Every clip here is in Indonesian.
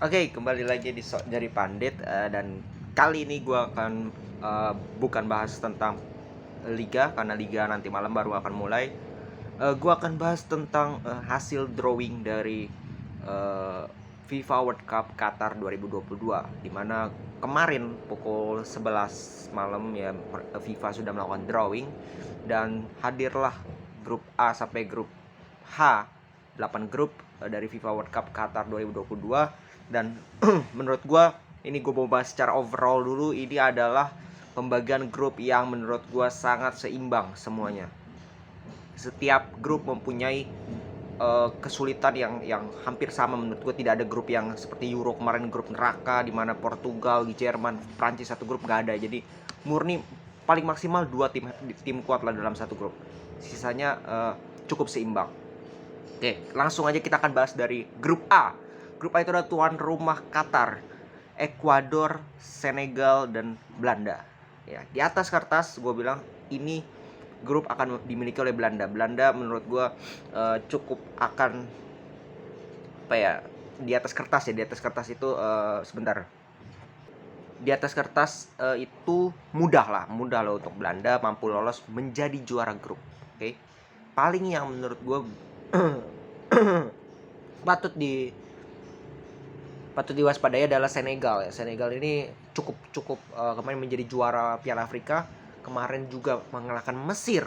Oke, kembali lagi di Sok Jari Pandit, dan kali ini gue akan bukan bahas tentang liga, karena liga nanti malam baru akan mulai. Gue akan bahas tentang hasil drawing dari uh, FIFA World Cup Qatar 2022, di mana kemarin pukul 11 malam ya FIFA sudah melakukan drawing dan hadirlah grup A sampai grup H, 8 grup dari FIFA World Cup Qatar 2022. Dan menurut gue, ini gue mau bahas secara overall dulu. Ini adalah pembagian grup yang menurut gue sangat seimbang semuanya. Setiap grup mempunyai kesulitan yang hampir sama. Menurut gue tidak ada grup yang seperti Euro kemarin, grup neraka di mana Portugal, Jerman, Prancis satu grup, nggak ada. Jadi murni paling maksimal 2 tim kuat lah dalam satu grup. Sisanya cukup seimbang. Oke, langsung aja kita akan bahas dari grup A. Grup A itu adalah tuan rumah Qatar, Ekuador, Senegal, dan Belanda. Ya, di atas kertas gue bilang ini grup akan dimiliki oleh Belanda. Belanda menurut gue cukup akan apa ya, di atas kertas ya, di atas kertas itu sebentar. Di atas kertas itu mudah lah untuk Belanda mampu lolos menjadi juara grup. Oke. Paling yang menurut gue patut diwaspadai adalah Senegal ya. Senegal ini cukup kemarin menjadi juara Piala Afrika, kemarin juga mengalahkan Mesir.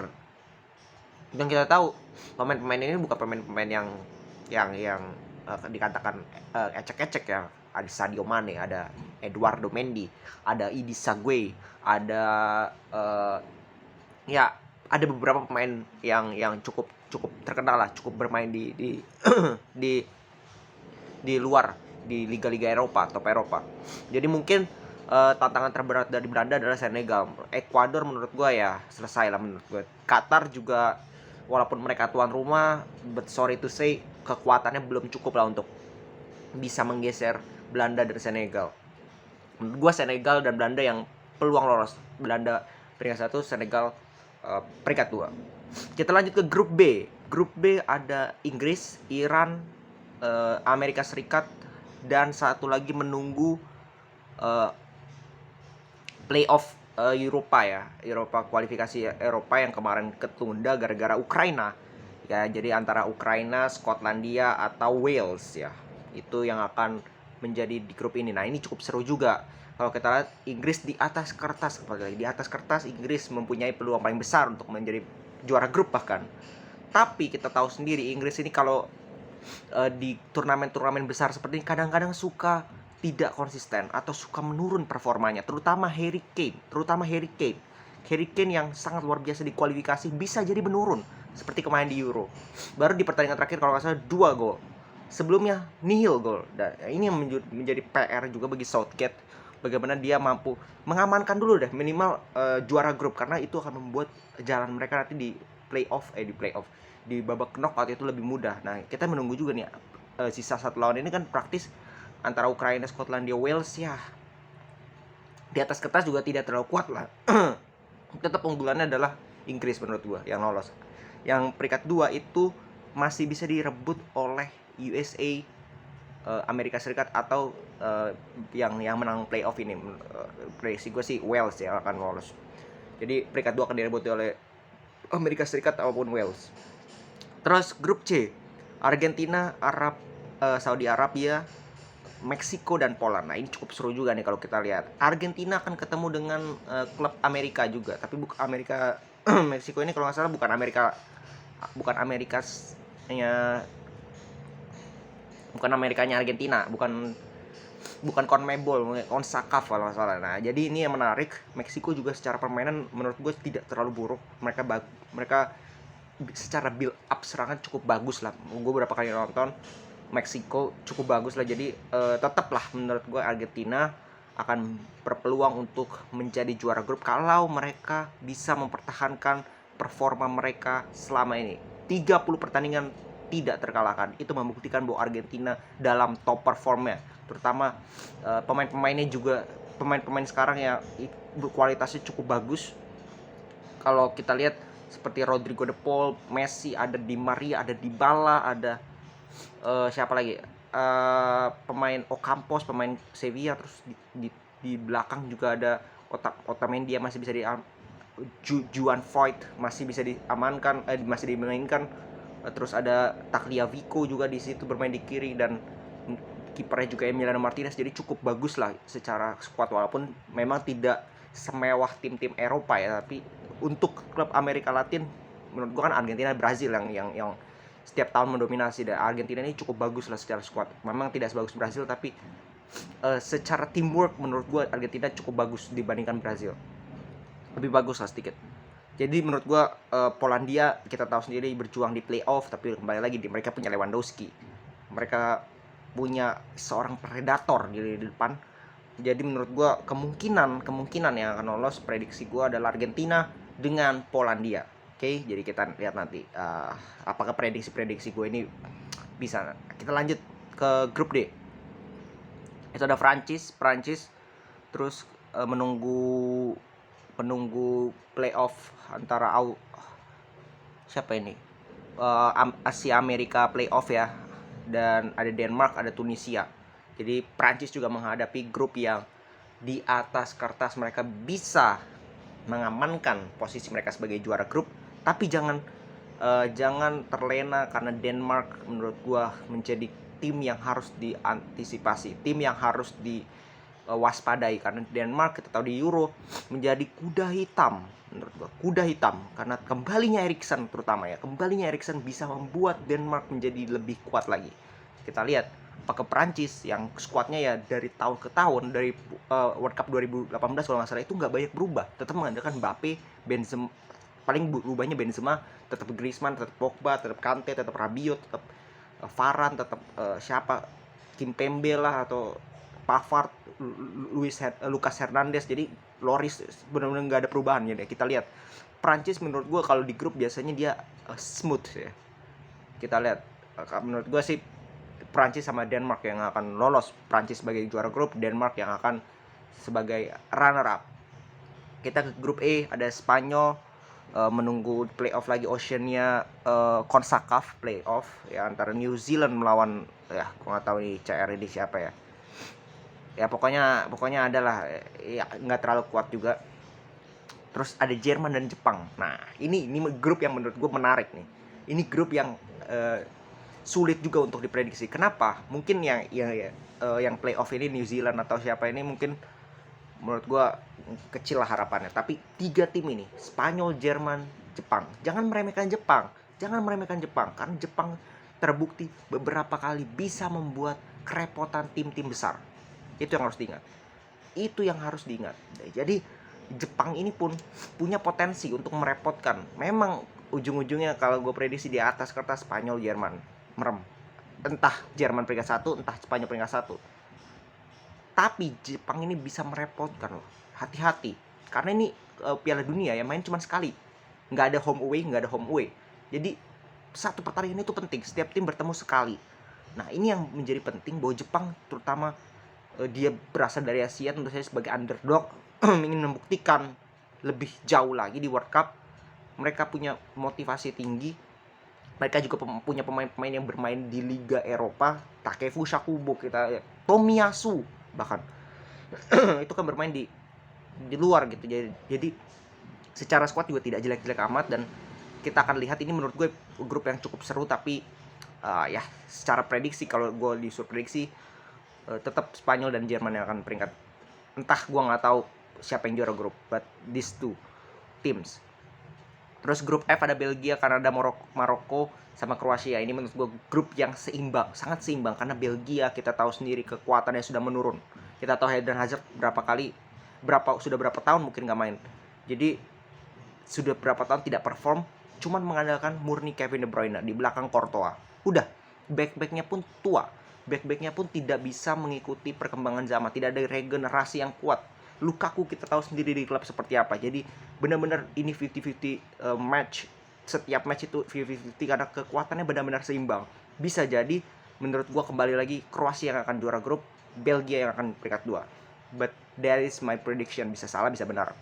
Dan kita tahu pemain-pemain ini bukan pemain-pemain yang dikatakan ecek-ecek ya. Ada Sadio Mane, ada Eduardo Mendy, ada Idrissa Gueye, ada ya ada beberapa pemain yang cukup terkenal lah, cukup bermain di di di luar, di liga-liga Eropa, top Eropa. Jadi mungkin tantangan terberat dari Belanda adalah Senegal. Ekuador menurut gue ya selesai lah menurut gue. Qatar juga walaupun mereka tuan rumah, but sorry to say kekuatannya belum cukup lah untuk bisa menggeser Belanda dan Senegal. Menurut gue Senegal dan Belanda yang peluang lolos. Belanda peringkat 1, Senegal peringkat 2. Kita lanjut ke grup B. Grup B ada Inggris, Iran, Amerika Serikat, dan satu lagi menunggu playoff Eropa ya, Eropa, kualifikasi Eropa yang kemarin ketunda gara-gara Ukraina ya. Jadi antara Ukraina, Skotlandia atau Wales ya, itu yang akan menjadi di grup ini. Nah ini cukup seru juga. Kalau kita lihat Inggris di atas kertas, apalagi di atas kertas Inggris mempunyai peluang paling besar untuk menjadi juara grup bahkan. Tapi kita tahu sendiri Inggris ini kalau di turnamen-turnamen besar seperti ini kadang-kadang suka tidak konsisten atau suka menurun performanya, terutama Harry Kane. Harry Kane yang sangat luar biasa di kualifikasi bisa jadi menurun seperti kemarin di Euro. Baru di pertandingan terakhir kalau nggak salah 2 gol. Sebelumnya nihil gol. Dan ini yang menjadi PR juga bagi Southgate, bagaimana dia mampu mengamankan dulu deh minimal juara grup, karena itu akan membuat jalan mereka nanti di playoff di babak knockout itu lebih mudah. Nah kita menunggu juga nih sisa satu lawan ini kan praktis antara Ukraina, Skotlandia, Wales ya. Di atas kertas juga tidak terlalu kuat lah. Tetap unggulannya adalah Inggris menurut gua yang lolos. Yang peringkat 2 itu masih bisa direbut oleh USA, Amerika Serikat, atau yang menang playoff ini. Prediksi gue sih Wales yang akan lolos. Jadi peringkat 2 akan direbut oleh Amerika Serikat ataupun Wales. Terus grup C, Argentina, Saudi Arabia, Meksiko, dan Poland. Nah ini cukup seru juga nih kalau kita lihat. Argentina akan ketemu dengan klub Amerika juga, tapi bukan Amerika. Meksiko ini kalau nggak salah bukan Amerikanya Argentina, bukan CONMEBOL, CONCACAF kalau nggak salah. Nah jadi ini yang menarik. Meksiko juga secara permainan menurut gue tidak terlalu buruk. Mereka secara build up serangan cukup bagus lah. Gue beberapa kali nonton Meksiko cukup bagus lah. Jadi tetaplah menurut gue Argentina akan berpeluang untuk menjadi juara grup kalau mereka bisa mempertahankan performa mereka selama ini. 30 pertandingan tidak terkalahkan. Itu membuktikan bahwa Argentina dalam top performnya. Terutama pemain-pemainnya juga, pemain-pemain sekarang ya kualitasnya cukup bagus. Kalau kita lihat seperti Rodrigo de Paul, Messi, ada Di Maria, ada Dybala, ada siapa lagi? pemain Ocampos, pemain Sevilla, terus di belakang juga ada Otamendi yang masih bisa Juan Foyth masih bisa diamankan, masih dimainkan. Terus ada Tagliafico juga di situ bermain di kiri, dan kipernya juga Emiliano Martinez. Jadi cukup bagus lah secara squad, walaupun memang tidak semewah tim-tim Eropa ya, tapi untuk klub Amerika Latin menurut gua kan Argentina, Brazil yang setiap tahun mendominasi, dan Argentina ini cukup bagus lah secara squad. Memang tidak sebagus Brazil, tapi secara teamwork menurut gua Argentina cukup bagus dibandingkan Brazil, lebih bagus lah sedikit. Jadi menurut gua Polandia kita tahu sendiri berjuang di playoff, tapi kembali lagi mereka punya Lewandowski, mereka punya seorang predator di depan. Jadi menurut gua kemungkinan yang akan lolos, prediksi gua adalah Argentina dengan Polandia. Oke, jadi kita lihat nanti apakah prediksi gue ini bisa. Kita lanjut ke grup D. Itu ada Prancis, terus menunggu playoff antara siapa ini, Asia Amerika playoff ya, dan ada Denmark, ada Tunisia. Jadi Prancis juga menghadapi grup yang di atas kertas mereka bisa mengamankan posisi mereka sebagai juara grup, tapi jangan terlena, karena Denmark menurut gua menjadi tim yang harus diantisipasi, tim yang harus diwaspadai, karena Denmark kita tahu di Euro menjadi kuda hitam menurut gua, karena kembalinya Eriksen, terutama ya kembalinya Eriksen bisa membuat Denmark menjadi lebih kuat lagi. Kita lihat apakah Perancis yang skuadnya ya dari tahun ke tahun, dari World Cup 2018 kalau nggak salah itu nggak banyak berubah, tetap mengandalkan Mbappe, Benzema, paling berubahnya Benzema, tetap Griezmann, tetap Pogba, tetap Kante, tetap Rabiot, tetap Varane, tetap siapa, Kimpembe lah, atau Pavard, Lucas Hernandez. Jadi Loris benar-benar nggak ada perubahan ya deh. Kita lihat Prancis menurut gue kalau di grup biasanya dia smooth ya. Kita lihat menurut gue sih Prancis sama Denmark yang akan lolos. Prancis sebagai juara grup, Denmark yang akan sebagai runner up. Kita ke grup E, ada Spanyol menunggu playoff lagi, Oceania CONCACAF playoff ya, antara New Zealand melawan ya gue nggak tahu nih CR ini siapa ya. Ya pokoknya adalah ya nggak terlalu kuat juga. Terus ada Jerman dan Jepang. Nah ini grup yang menurut gue menarik nih. Ini grup yang sulit juga untuk diprediksi. Kenapa? Mungkin yang playoff ini New Zealand atau siapa ini mungkin menurut gue kecil lah harapannya. Tapi 3 tim ini, Spanyol, Jerman, Jepang, jangan meremehkan Jepang, karena Jepang terbukti beberapa kali bisa membuat kerepotan tim-tim besar. Itu yang harus diingat. Jadi Jepang ini pun punya potensi untuk merepotkan. Memang ujung-ujungnya kalau gue prediksi di atas kertas Spanyol, Jerman merem. Entah Jerman peringkat 1, entah Spanyol peringkat 1. Tapi Jepang ini bisa merepotkan loh. Hati-hati. Karena ini Piala Dunia ya, main cuma sekali. Nggak ada home away. Jadi satu pertandingan itu penting. Setiap tim bertemu sekali. Nah ini yang menjadi penting, bahwa Jepang terutama dia berasal dari Asia, tentu saja sebagai underdog ingin membuktikan lebih jauh lagi di World Cup. Mereka punya motivasi tinggi. Mereka juga punya pemain-pemain yang bermain di Liga Eropa, Takefusa Kubo, Tomiyasu bahkan itu kan bermain di luar gitu. Jadi secara squad juga tidak jelek-jelek amat, dan kita akan lihat. Ini menurut gue grup yang cukup seru. Tapi ya secara prediksi, kalau gue disuruh prediksi, tetap Spanyol dan Jerman yang akan peringkat. Entah gue nggak tahu siapa yang juara grup, but these two teams. Terus grup F ada Belgia, Kanada, Maroko sama Kroasia. Ini menurut gue grup yang seimbang, sangat seimbang, karena Belgia kita tahu sendiri kekuatannya sudah menurun. Kita tahu Eden Hazard sudah berapa tahun mungkin nggak main. Jadi sudah berapa tahun tidak perform, cuman mengandalkan murni Kevin De Bruyne di belakang Courtois. Udah, back-backnya pun tua. Back-backnya pun tidak bisa mengikuti perkembangan zaman, tidak ada regenerasi yang kuat. Lukaku kita tahu sendiri di klub seperti apa. Jadi benar-benar ini 50-50 match. Setiap match itu 50-50 karena kekuatannya benar-benar seimbang. Bisa jadi menurut gua kembali lagi Kroasia yang akan juara grup, Belgia yang akan peringkat 2. But that is my prediction, bisa salah bisa benar.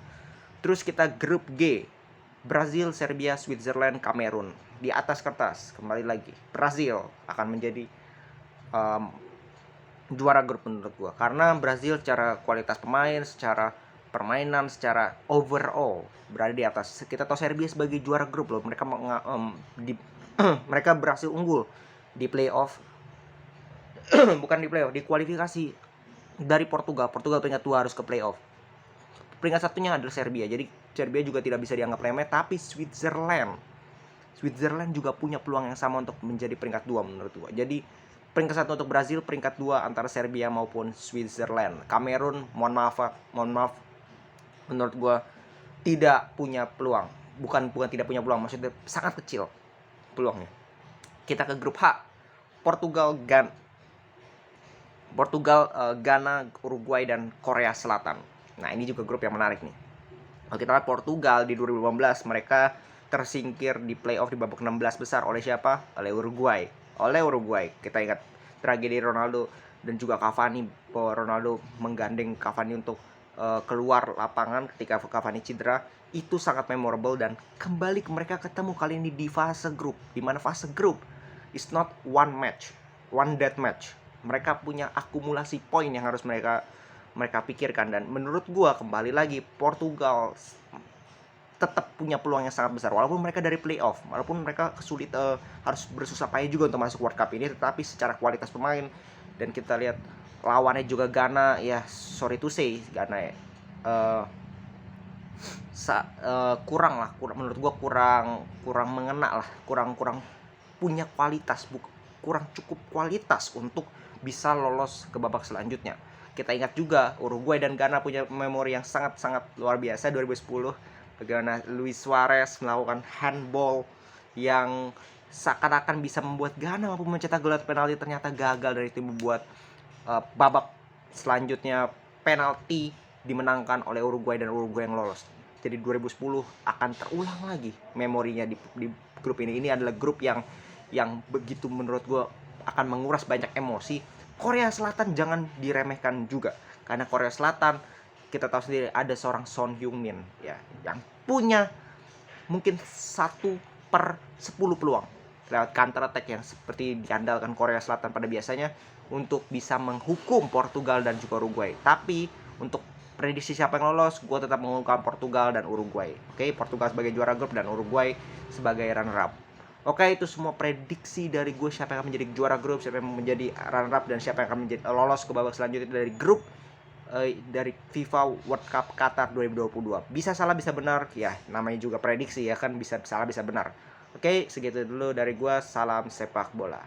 Terus kita grup G, Brazil, Serbia, Switzerland, Kamerun. Di atas kertas kembali lagi Brazil akan menjadi um, juara grup menurut gua, karena Brazil secara kualitas pemain, secara permainan, secara overall berada di atas. Kita tahu Serbia sebagai juara grup loh, mereka mereka berhasil unggul di playoff bukan di playoff, di kualifikasi dari Portugal. Portugal peringkat 2 harus ke playoff. Peringkat satunya adalah Serbia. Jadi Serbia juga tidak bisa dianggap remeh, tapi Switzerland juga punya peluang yang sama untuk menjadi peringkat 2 menurut gua. Jadi peringkat 1 untuk Brazil, peringkat 2 antara Serbia maupun Switzerland. Kamerun, mohon maaf menurut gua tidak punya peluang. Bukan tidak punya peluang, maksudnya sangat kecil peluangnya. Kita ke grup H. Portugal, Ghana, Uruguay, dan Korea Selatan. Nah, ini juga grup yang menarik nih. Kalau kita lihat Portugal di 2015, mereka tersingkir di playoff di babak 16 besar oleh siapa? Oleh Uruguay. Kita ingat tragedi Ronaldo dan juga Cavani, bahwa Ronaldo menggandeng Cavani untuk keluar lapangan ketika Cavani cedera. Itu sangat memorable, dan kembali ke mereka ketemu kali ini di fase grup, di mana fase grup is not one dead match. Mereka punya akumulasi poin yang harus mereka pikirkan, dan menurut gua kembali lagi Portugal tetap punya peluang yang sangat besar walaupun mereka dari playoff, walaupun mereka harus bersusah payah juga untuk masuk World Cup ini, tetapi secara kualitas pemain, dan kita lihat lawannya juga Ghana, ya sorry to say Ghana ya menurut gua kurang mengena lah, kurang punya kualitas, kurang cukup kualitas untuk bisa lolos ke babak selanjutnya. Kita ingat juga Uruguay dan Ghana punya memori yang sangat-sangat luar biasa 2010, bagaimana Luis Suarez melakukan handball yang seakan-akan bisa membuat Ghana mampu mencetak gol penalti, ternyata gagal, dan itu membuat babak selanjutnya penalti dimenangkan oleh Uruguay dan Uruguay yang lolos. Jadi 2010 akan terulang lagi memorinya di grup ini. Ini adalah grup yang begitu menurut gue akan menguras banyak emosi. Korea Selatan jangan diremehkan juga, karena Korea Selatan kita tahu sendiri ada seorang Son Heung-min ya, yang punya mungkin 1/10 peluang lewat counter attack yang seperti diandalkan Korea Selatan pada biasanya untuk bisa menghukum Portugal dan juga Uruguay. Tapi untuk prediksi siapa yang lolos, gue tetap mengungkapkan Portugal dan Uruguay. Oke, Portugal sebagai juara grup dan Uruguay sebagai runner up. Oke, itu semua prediksi dari gue, siapa yang akan menjadi juara grup, siapa yang menjadi runner up, dan siapa yang akan menjadi lolos ke babak selanjutnya dari grup dari FIFA World Cup Qatar 2022. Bisa salah bisa benar, ya namanya juga prediksi ya kan, bisa salah bisa benar. Oke, segitu dulu dari gue, salam sepak bola.